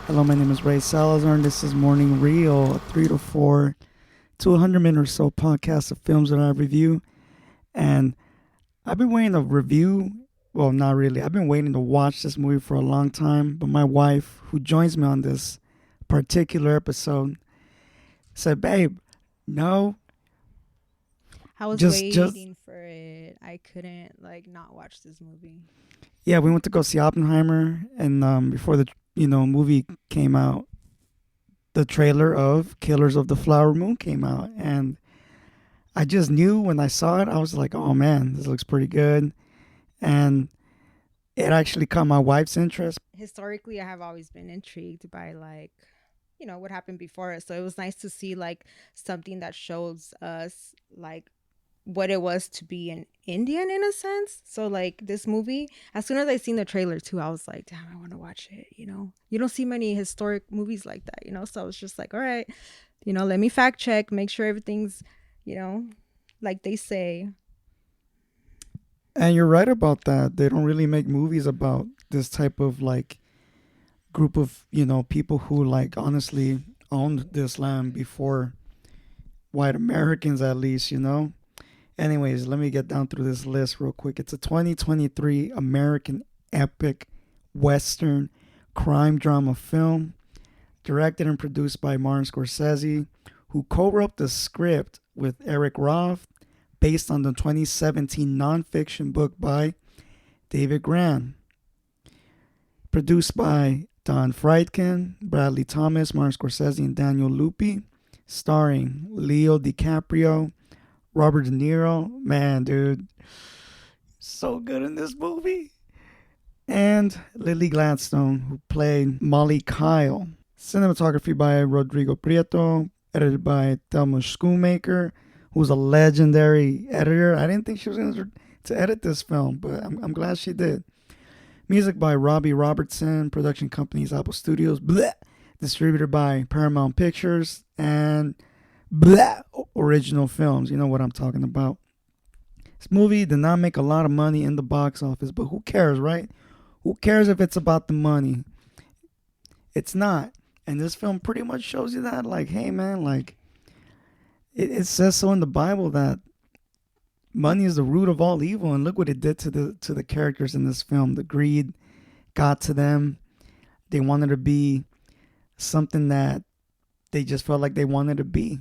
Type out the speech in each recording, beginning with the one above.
Hello, my name is Ray Salazar, and this is Morning Reel, a 3 to 4 to 100 minute or so podcast of films that I review. And I've been waiting to review, well, not really. I've been waiting to watch this movie for a long time, but my wife, who joins me on this particular episode, said, "Babe, no, I was just waiting for it. I couldn't not watch this movie. yeah." We went to go see Oppenheimer, and before the movie came out, the trailer of Killers of the Flower Moon came out, and I just knew when I saw it, I was like, "Oh man, this looks pretty good," and it actually caught my wife's interest. Historically, I have always been intrigued by what happened before us. So it was nice to see something that shows us what it was to be an Indian in a sense. So this movie, as soon as I seen the trailer too, I was like, damn, I want to watch it. You don't see many historic movies like that. So I was just like, all right, let me fact check, make sure everything's, you know, like they say. And you're right about that. They don't really make movies about this type of group of people who honestly owned this land before white Americans, at least. Anyways, let me get down through this list real quick. It's a 2023 American epic Western crime drama film, directed and produced by Martin Scorsese, who co-wrote the script with Eric Roth, based on the 2017 nonfiction book by David Gran. Produced by Don Friedkin, Bradley Thomas, Martin Scorsese, and Daniel Lupi. Starring Leo DiCaprio, Robert De Niro. Man, dude, so good in this movie. And Lily Gladstone, who played Molly Kyle. Cinematography by Rodrigo Prieto, edited by Thelma Schoonmaker, who's a legendary editor. I didn't think she was going to edit this film, but I'm glad she did. Music by Robbie Robertson, production companies Apple Studios, bleh, distributed by Paramount Pictures, and bleh, original films. You know what I'm talking about. This movie did not make a lot of money in the box office, but who cares, right? Who cares if it's about the money? It's not. And this film pretty much shows you that, hey man, it says so in the Bible that money is the root of all evil, and look what it did to the characters in this film. The greed got to them. They wanted to be something that they just felt like they wanted to be,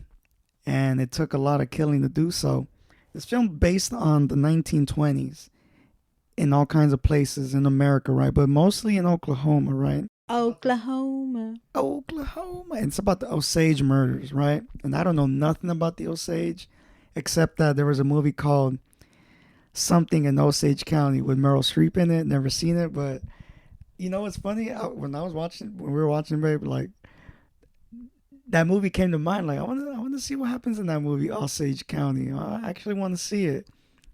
and it took a lot of killing to do so. This film based on the 1920s in all kinds of places in America, right? But mostly in Oklahoma, right? Oklahoma. Oklahoma. It's about the Osage murders, right? And I don't know nothing about the Osage except that there was a movie called Something in Osage County with Meryl Streep in it. Never seen it, but what's funny? When we were watching, babe, that movie came to mind. I want to see what happens in that movie, Osage County. I actually want to see it.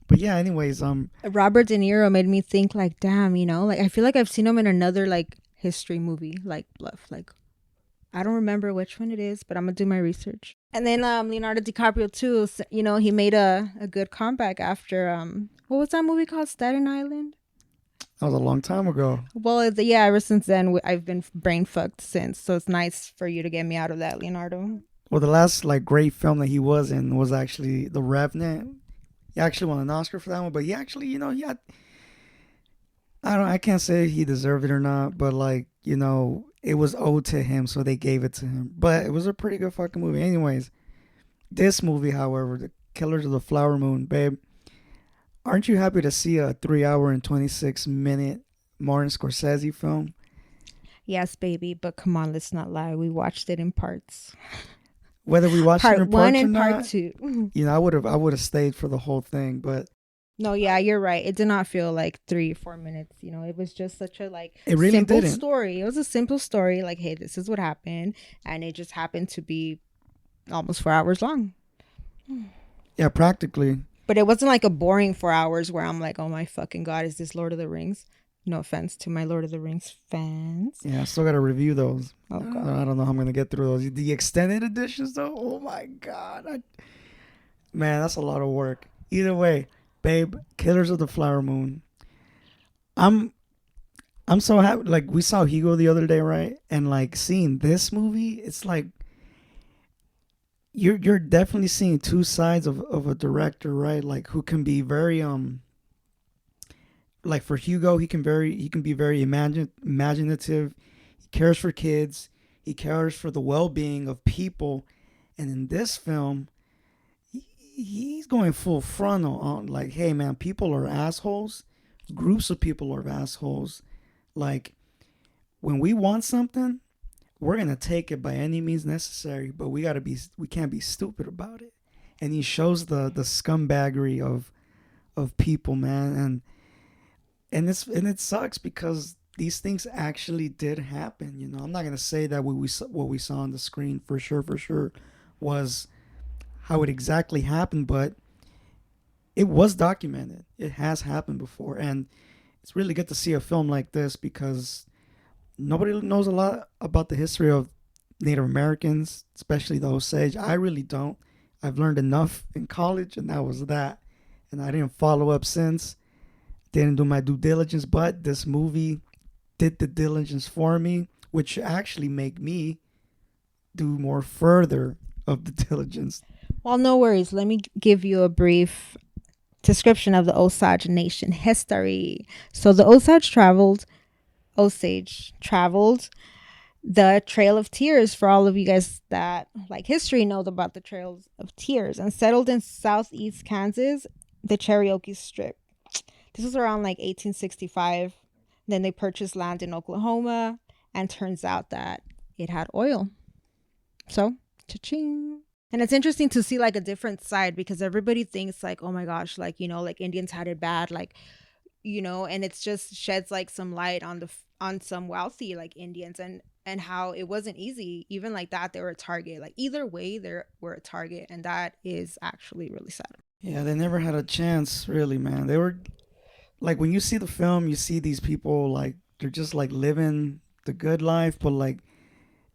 But yeah, anyways, Robert De Niro made me think damn, I feel like I've seen him in another history movie, like Bluff. I don't remember which one it is, but I'm gonna do my research. And then Leonardo DiCaprio too. He made a good comeback after what was that movie called? Staten Island. that was a long time ago. Well, yeah. Ever since then, I've been brain fucked since. So it's nice for you to get me out of that, Leonardo. Well, the last great film that he was in was actually The Revenant. He actually won an Oscar for that one, but he actually, he had, I can't say he deserved it or not, but it was owed to him, so they gave it to him. But it was a pretty good fucking movie. Anyways, this movie, however, The Killers of the Flower Moon, babe, aren't you happy to see a 3 hour and 26 minute Martin Scorsese film? Yes, baby, but come on, let's not lie. We watched it in parts. Whether we watched it Part in one parts or and part not, two. I would have stayed for the whole thing, but No, yeah, you're right. It did not feel like 3 or 4 minutes. It was just such a it really simple didn't. story. It was a simple story. Hey, this is what happened, and it just happened to be almost 4 hours long. Yeah, practically. But it wasn't like a boring 4 hours where I'm like, oh my fucking god, is this Lord of the Rings? No offense to my Lord of the Rings fans. Yeah, I still got to review those. Oh god. I don't know how I'm going to get through those. The extended editions, though, oh my God. Man, that's a lot of work. Either way, babe, Killers of the Flower Moon. I'm I'm so happy. Like we saw Hugo the other day, right? And like seeing this movie, it's like you're definitely seeing two sides of a director, right? Like who can be very like for Hugo, he can be very imaginative. He cares for kids. He cares for the well being of people. And in this film, he's going full frontal on like, hey man, people are assholes. Groups of people are assholes. Like when we want something, we're gonna take it by any means necessary, but we can't be stupid about it. And he shows the scumbaggery of people, man, and it sucks because these things actually did happen. You know, I'm not gonna say that what we saw on the screen for sure was how it exactly happened, but it was documented. It has happened before, and it's really good to see a film like this because nobody knows a lot about the history of Native Americans, especially the Osage. I really don't. I've learned enough in college, and that was that. And I didn't follow up since. Didn't do my due diligence, but this movie did the diligence for me, which actually make me do more further of the diligence. Well, no worries. Let me give you a brief description of the Osage Nation history. So the Osage traveled the Trail of Tears, for all of you guys that like history know about the Trails of Tears, and settled in southeast Kansas, the Cherokee Strip. This was around like 1865. Then they purchased land in Oklahoma, and turns out that it had oil. So, cha-ching. And it's interesting to see like a different side because everybody thinks like, oh my gosh, like, you know, like Indians had it bad, like, you know, and it's just sheds like some light on on some wealthy like Indians, and how it wasn't easy. Even like that, they were a target. Like either way, they were a target, and that is actually really sad. Yeah, they never had a chance, really, man. They were like when you see the film, you see these people like they're just like living the good life, but like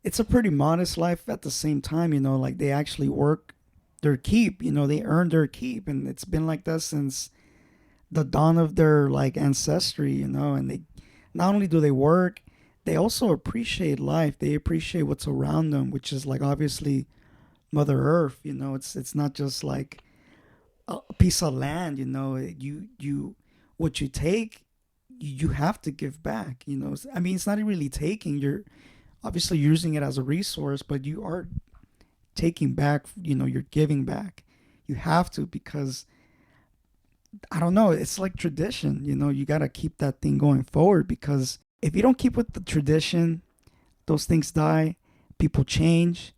it's a pretty modest life at the same time, you know, like they actually work their keep, you know, they earn their keep, and it's been like that since the dawn of their like ancestry, you know, and they not only do they work, they also appreciate life. They appreciate what's around them, which is like obviously Mother Earth, you know. It's not just like a piece of land, you know. You what you take, you have to give back, you know. I mean, it's not really taking. You're obviously using it as a resource, but you are taking back, you know, you're giving back. You have to because I don't know, it's like tradition, you know, you got to keep that thing going forward because if you don't keep with the tradition, those things die, people change,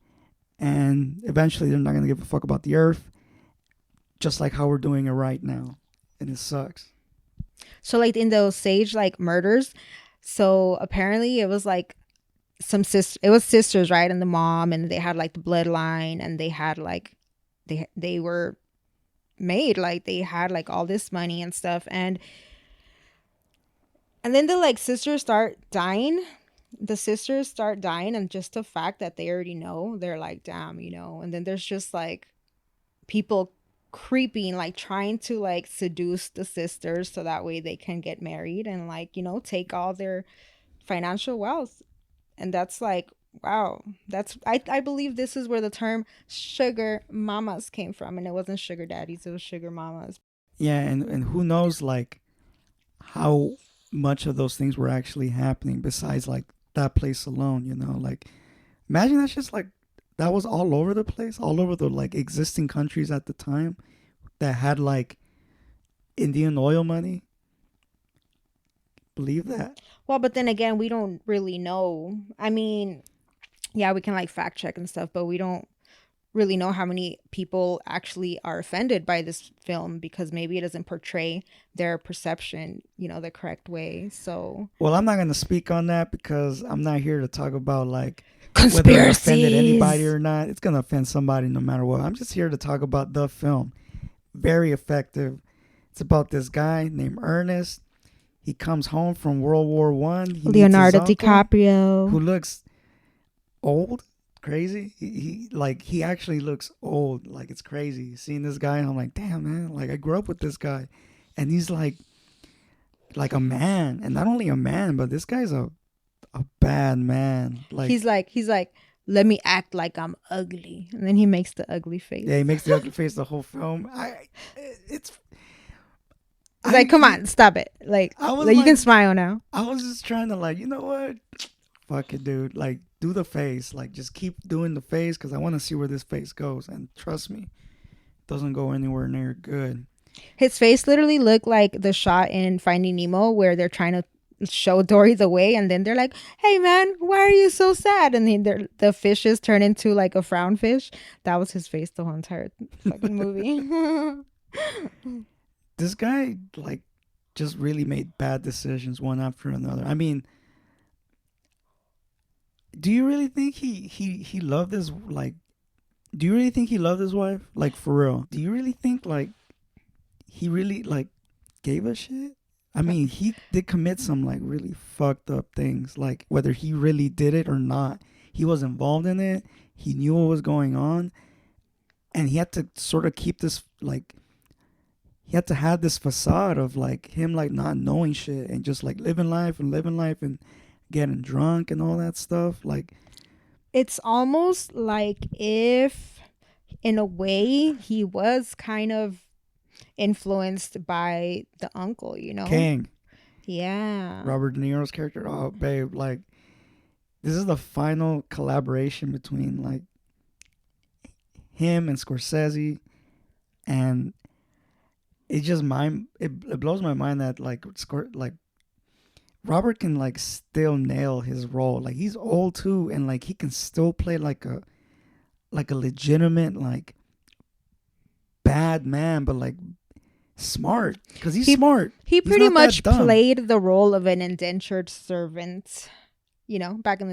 and eventually they're not going to give a fuck about the earth, just like how we're doing it right now. And it sucks. So like in those sage like murders, so apparently it was like it was sisters, right? And the mom, and they had like the bloodline, and they had like they were made, like they had like all this money and stuff, and then the like sisters start dying. The sisters start dying, and just the fact that they already know, they're like, damn, you know. And then there's just like people creeping, like trying to like seduce the sisters so that way they can get married and like, you know, take all their financial wealth. And that's like, wow, that's I believe this is where the term sugar mamas came from, and it wasn't sugar daddies, it was sugar mamas. Yeah, and who knows like how much of those things were actually happening besides like that place alone, you know? Like imagine that's just like that was all over the place, all over the like existing countries at the time that had like Indian oil money. Believe that? Well, but then again, we don't really know. I mean, yeah, we can like fact check and stuff, but we don't really know how many people actually are offended by this film because maybe it doesn't portray their perception, you know, the correct way. So, Well, I'm not going to speak on that because I'm not here to talk about like whether it offended anybody conspiracies. or not. It's going to offend somebody no matter what. I'm just here to talk about the film. Very effective. It's about this guy named Ernest. He comes home from World War I. He meets his Leonardo uncle who DiCaprio. looks old, crazy. He actually looks old. Like it's crazy. Seeing this guy, and I'm like, damn man, like I grew up with this guy, and he's like like a man, and not only a man, but this guy's a bad man. Like, He's like, let me act like I'm ugly, and then he makes the ugly yeah, face. he makes the ugly face the whole film. It's It's like, come on, stop it. I was Like you like, can smile now. I was just trying to like, you know what? Fuck it, dude. Like, do the face. Like, just keep doing the face because I want to see where this face goes. And trust me, it doesn't go anywhere near good. His face literally looked like the shot in Finding Nemo where they're trying to show Dory the way, and then they're like, "Hey, man, why are you so sad?" And then the fishes turn into like a frown fish. That was his face the whole entire fucking movie. This guy, like, just really made bad decisions one after another. I mean, do you really think he loved his like? Do you really think he loved his wife? Like, for real? Do you really think like he really like gave a shit? I mean, he did commit some like really fucked up things. Like, whether he really did it or not, he was involved in it. He knew what was going on, and he had to sort of keep this like he had to have this facade of like him like not knowing shit and just like living life and getting drunk and all that stuff. Like, It's almost like if, in a way, he was kind of influenced by the uncle, you know? King, Yeah. Robert De Niro's character. Oh, babe, like this is the final collaboration between like him and Scorsese, and it blows my mind that like Robert can like still nail his role. Like, he's old too, and like he can still play like a legitimate like bad man, but like smart because he's He smart. he He's pretty not that much dumb. played the role of an indentured servant, you know, back in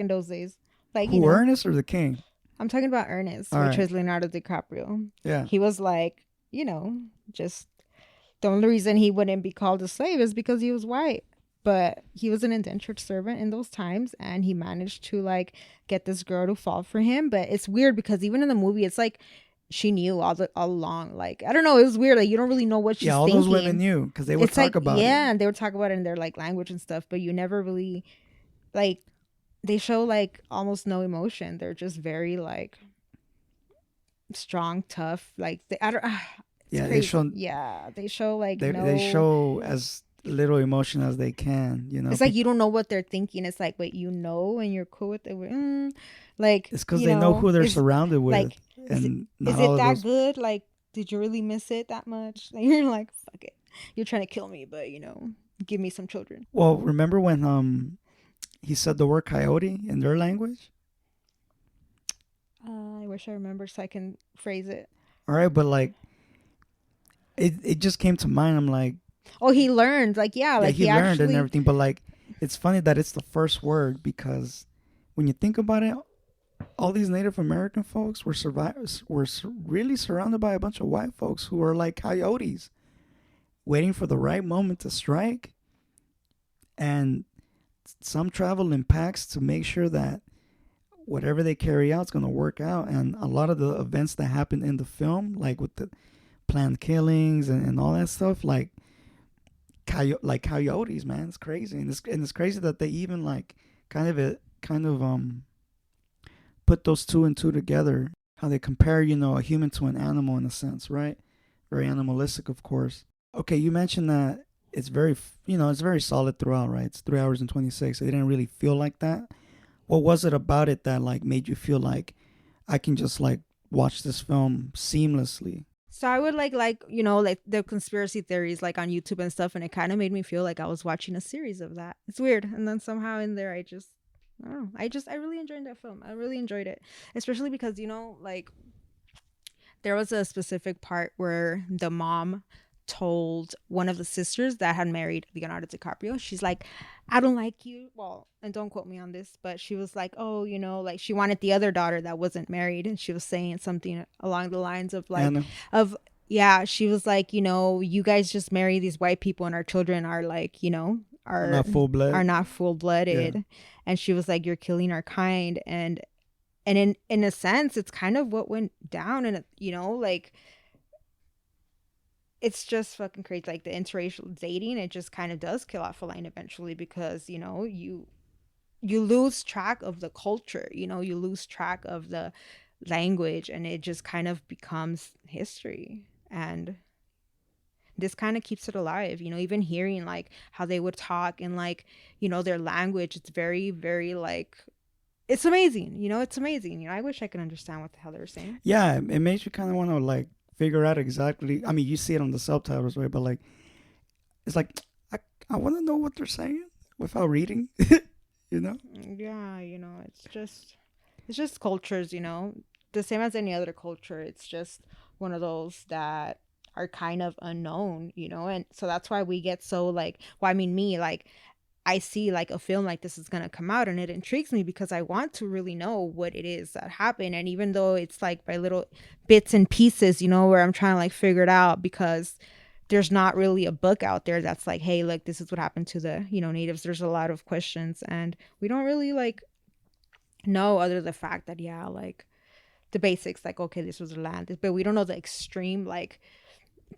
those days. Like, you Who, know, Ernest or the King? I'm talking about Ernest, All which right, was Leonardo DiCaprio. yeah. He was like, you know, just the only reason he wouldn't be called a slave is because he was white. But he was an indentured servant in those times, and he managed to like get this girl to fall for him. But it's weird because even in the movie, it's like she knew all along. Like, I don't know, it was weird. Like, you don't really know what Yeah, she's all those women thinking. knew because they would It's talk like, about it. yeah, and they would talk about it in their like language and stuff, but you never really like they show like almost no emotion. They're just very like strong, tough. Like I don't. It's Yeah, they crazy. show Yeah, they show like they no. show as little emotion as they can. You know, It's like you don't know what they're thinking. It's like, wait, you know, and you're cool with it. Like, it's because they know who they're is surrounded with, like, and is not all it of that those. good? Like, did you really miss it that much? Like, you're like, fuck it. You're trying to kill me, but give me some children. Well, remember when he said the word coyote in their language? I wish I remember so I can phrase it. All right, but like it just came to mind. I'm like, Oh, he learned. Like, yeah, yeah, like he he learned and actually. everything, but like it's funny that it's the first word because when you think about it, all these Native American folks were really surrounded by a bunch of white folks who were like coyotes, waiting for the right moment to strike, and some travel in packs to make sure that whatever they carry out is going to work out. And a lot of the events that happen in the film, like with the planned killings and all that stuff, like like coyotes, man, it's crazy. And it's crazy that they even like kind of put those two and two together. How they compare, a human to an animal in a sense, right? Very animalistic, of course. Okay, you mentioned that it's it's very solid throughout, right? It's 3 hours and 26. It didn't really feel like that. What was it about it that like made you feel like I can just like watch this film seamlessly? So I would like the conspiracy theories like on YouTube and stuff, and it kind of made me feel like I was watching a series of that. It's weird, and then somehow in there, I don't know, I really enjoyed that film. I really enjoyed it, especially because like there was a specific part where the mom told one of the sisters that had married Leonardo DiCaprio. She's like, I don't like you. Well, and don't quote me on this, but she was like, oh, like she wanted the other daughter that wasn't married. And she was saying something along the lines of like, Anna, yeah, she was like, you guys just marry these white people and our children are like, are are not full blood. are not full Yeah, blooded. And she was like, you're killing our kind. And in a sense, it's kind of what went down. And like it's just fucking crazy. Like the interracial dating, it just kind of does kill off a line eventually because you lose track of the culture. You lose track of the language, and it just kind of becomes history. And this kind of keeps it alive. Even hearing like how they would talk and like their language. It's very very like it's amazing. It's amazing. I wish I could understand what the hell they were saying. Yeah, it makes you kind of want to like figure out exactly. I mean, you see it on the subtitles, right? But like, it's like I I want to know what they're saying without reading. you know? Yeah, it's just cultures, the same as any other culture. It's just one of those that are kind of unknown, and so that's why we get so like, well, I mean, me, like, I see like a film like this is going to come out and it intrigues me because I want to really know what it is that happened. And even though it's like by little bits and pieces, where I'm trying to like figure it out because there's not really a book out there that's like, hey, look, this is what happened to the, natives. There's a lot of questions and we don't really like know other than the fact that, yeah, like the basics, like, okay, this was the land, but we don't know the extreme, like,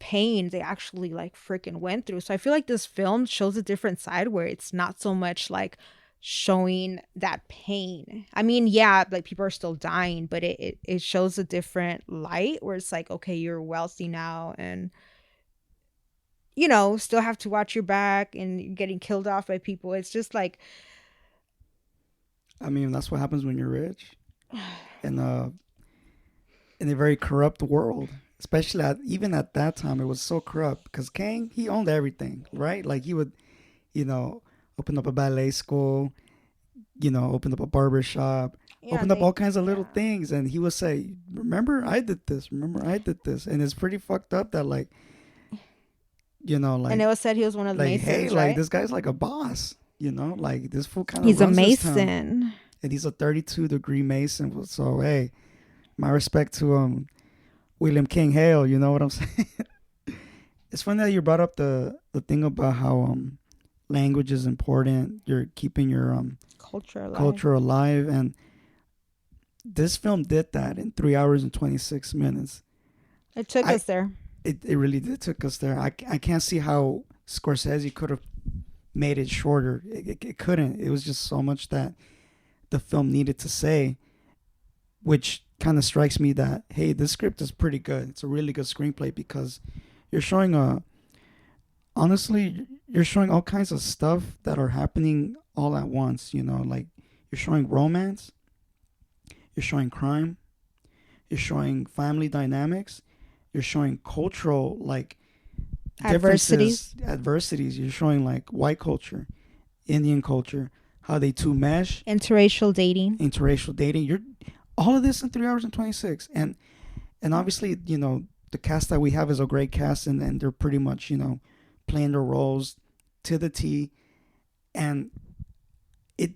pain they actually like freaking went through. So I feel like this film shows a different side where it's not so much like showing that pain. I mean, yeah, like people are still dying, but it shows a different light where it's like, okay, you're wealthy now and still have to watch your back and you're getting killed off by people. It's just like I mean, that's what happens when you're rich, and in a very corrupt world. Especially even at that time, it was so corrupt because Kang he owned everything, right? Like he would, you know, open up a ballet school, open up a barber shop, yeah, open and up they all kinds of little yeah. things, and he would say, "Remember, I did this. Remember, I did this," and it's pretty fucked up that like, you know, And like it was said he was one of the hey, Masons, like right? this guy's like a boss, like this fool kind of He's a runs this town, Mason. and he's a 32-degree Mason. So hey, my respect to William King Hale. You know what I'm saying? It's funny that you brought up the thing about how language is important. You're keeping your Culture alive. culture alive, and this film did that in 3 hours and 26 minutes. It took I us there. it really did took us there. I can't see how Scorsese could have made it shorter. It couldn't. It was just so much that the film needed to say, which kind of strikes me that hey, this script is pretty good. It's a really good screenplay because you're showing a honestly you're showing all kinds of stuff that are happening all at once. Like you're showing romance, you're showing crime, you're showing family dynamics, you're showing cultural like Adversities. differences, adversities. You're showing like white culture, Indian culture, how they two mesh, Interracial dating. interracial dating. You're all of this in 3 hours and 26, and obviously the cast that we have is a great cast, and they're pretty much playing their roles to the T, and it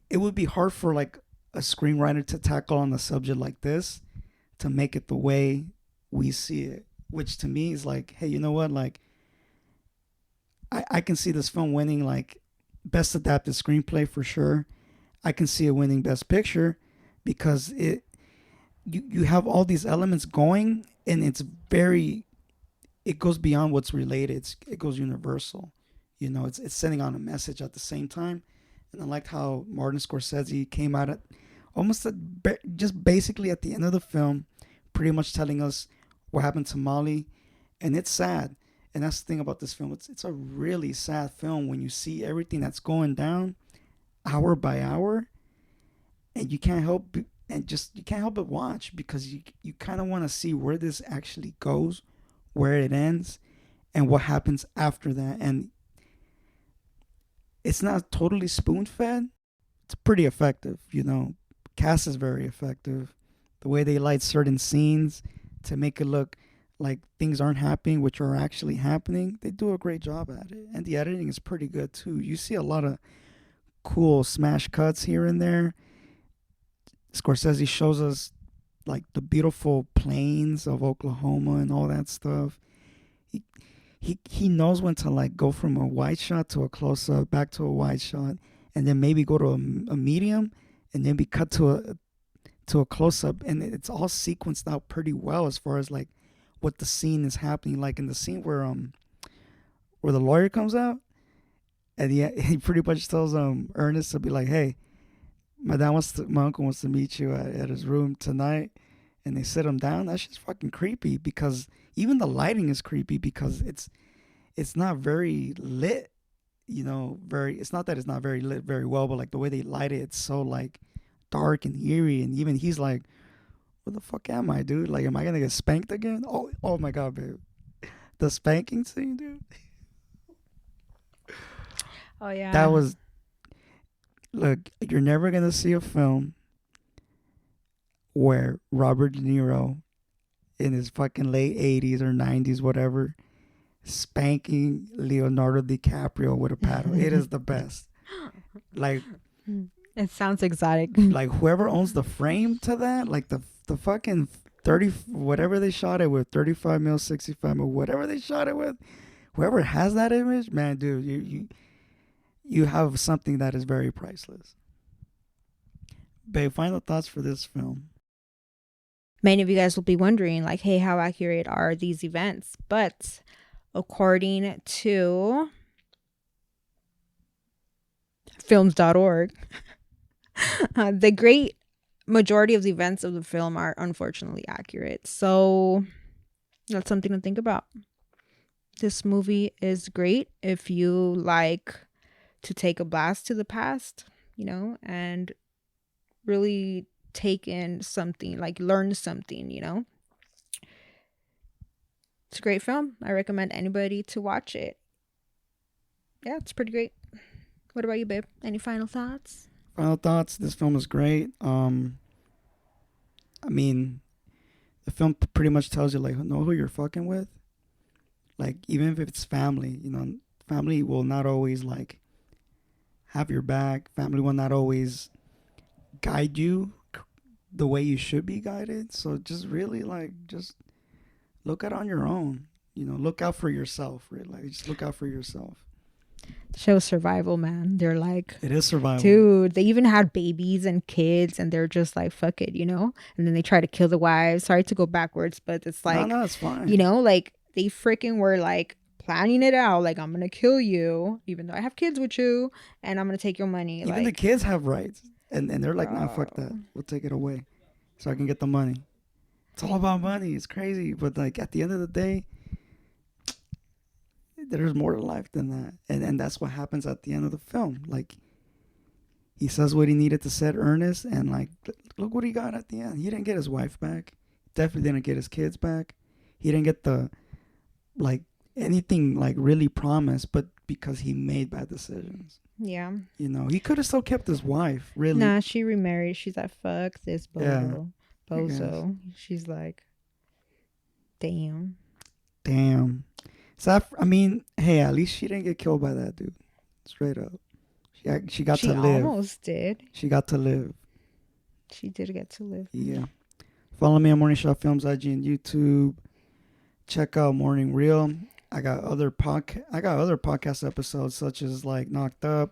it would be hard for like a screenwriter to tackle on a subject like this to make it the way we see it, which to me is like, hey, you know what, like I can see this film winning like best adapted screenplay for sure. I can see it winning best picture because you have all these elements going, and it's very it goes beyond what's related. It goes universal. It's sending out a message at the same time. And I liked how Martin Scorsese came out at almost just basically at the end of the film, pretty much telling us what happened to Molly, and it's sad. And that's the thing about this film. It's a really sad film when you see everything that's going down hour by hour, and you can't help but watch because you kind of want to see where this actually goes, where it ends, and what happens after that. And it's not totally spoon fed. It's pretty effective. Cast is very effective. The way they light certain scenes to make it look like things aren't happening, which are actually happening, they do a great job at it. And the editing is pretty good too. You see a lot of cool smash cuts here and there. Scorsese shows us like the beautiful plains of Oklahoma and all that stuff. He he knows when to like go from a wide shot to a close up, back to a wide shot, and then maybe go to a medium, and then be cut to a close up, and it's all sequenced out pretty well as far as like what the scene is happening. Like in the scene where the lawyer comes out, and he pretty much tells Ernest to be like, hey, my uncle wants to meet you at his room tonight, and they sit him down. That's just fucking creepy, because even the lighting is creepy, because it's not very lit, you know. Very, it's not that it's not very lit very well, but like the way they light it, it's so like dark and eerie. And even he's like, where the fuck am I, dude? Like, am I gonna get spanked again? Oh my god, babe, the spanking scene, dude. Oh yeah. That was, look, you're never gonna see a film where Robert De Niro in his fucking late 80s or 90s, whatever, spanking Leonardo DiCaprio with a paddle. It is the best. Like, it sounds exotic. like whoever owns the frame to that, like the fucking 30, whatever they shot it with, 35 mil, 65 mil, whatever they shot it with, whoever has that image, man, dude, you have something that is very priceless. Babe, final thoughts for this film. Many of you guys will be wondering, like, hey, how accurate are these events? But according to films.org, the great majority of the events of the film are unfortunately accurate. So that's something to think about. This movie is great if you like to take a blast to the past, you know, and really take in something, like learn something, you know. It's a great film. I recommend anybody to watch it. Yeah, it's pretty great. What about you, babe? Any final thoughts? Final thoughts. This film is great. I mean, the film pretty much tells you, like, know who you're fucking with. Like, even if it's family, you know, family will not always like have your back. Family will not always guide you the way you should be guided. So just really, like, just look out on your own. You know, look out for yourself. Really, like, just look out for yourself. The show's survival, man. They're like, it is survival, dude. They even had babies and kids, and they're just like, fuck it, you know. And then they try to kill the wives. Sorry to go backwards, but it's like, no, it's fine. You know, like they freaking were like planning it out. Like, I'm gonna kill you, even though I have kids with you, and I'm gonna take your money. Even like, the kids have rights, and they're like, nah, fuck that. We'll take it away, so I can get the money. It's all about money. It's crazy, but like at the end of the day, there's more to life than that, and that's what happens at the end of the film. Like, he says what he needed to say, Ernest, and like, look what he got at the end. He didn't get his wife back. Definitely didn't get his kids back. He didn't get the, like, anything like really promised, but because he made bad decisions. Yeah. You know, he could have still kept his wife. Really. Nah, she remarried. She's like, fuck this bozo. Yeah, Bozo. She's like, damn. So I mean, hey, at least she didn't get killed by that dude. Straight up, she got to live. She almost did. She got to live. She did get to live. Yeah. Follow me on Morning Shot Films, IG and YouTube. Check out Morning Reel. I got other podcast episodes such as like Knocked Up,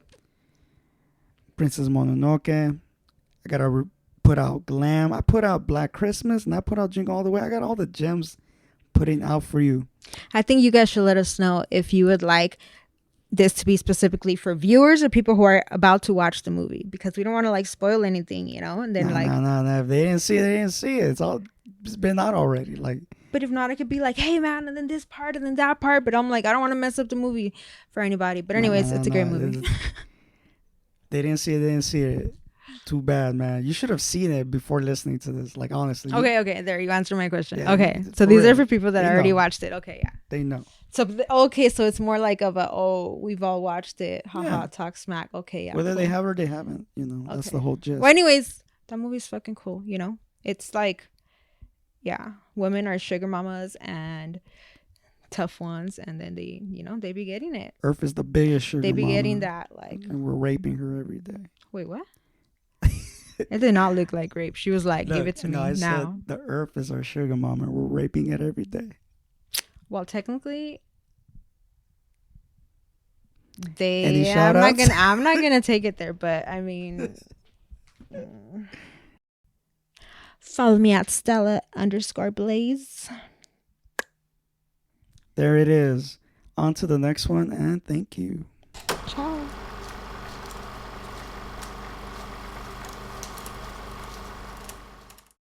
Princess Mononoke. I gotta put out Glam. I put out Black Christmas, and I put out Jingle All the Way. I got all the gems putting out for you. I think you guys should let us know if you would like this to be specifically for viewers or people who are about to watch the movie, because we don't want to like spoil anything, you know. And then no. If they didn't see it, they didn't see it. It's been out already. Like, but if not, I could be like, hey man, and then this part and then that part. But I'm like, I don't want to mess up the movie for anybody. But anyways, it's a great movie. They didn't see it. They didn't see it. Too bad, man. You should have seen it before listening to this. Like, honestly. Okay. There, you answered my question. Yeah, okay, so these are for people that already watched it. Okay, yeah. They know. So so it's more like of a we've all watched it. Haha, talk smack. Okay, yeah. Whether they have or they haven't, you know, that's the whole gist. Well, anyways, that movie's fucking cool. You know, it's like, yeah, women are sugar mamas and tough ones, and then they, you know, they be getting it. Earth is the biggest sugar mama. They be getting that, like, and we're raping her every day. Wait, what? It did not look like rape. She was like, give it to me I now. Said the earth is our sugar mama. We're raping it every day. Well, technically, Any shout-outs? I'm not gonna take it there, but I mean, follow me at Stella_Blaze. There it is. On to the next one, and thank you. Ciao.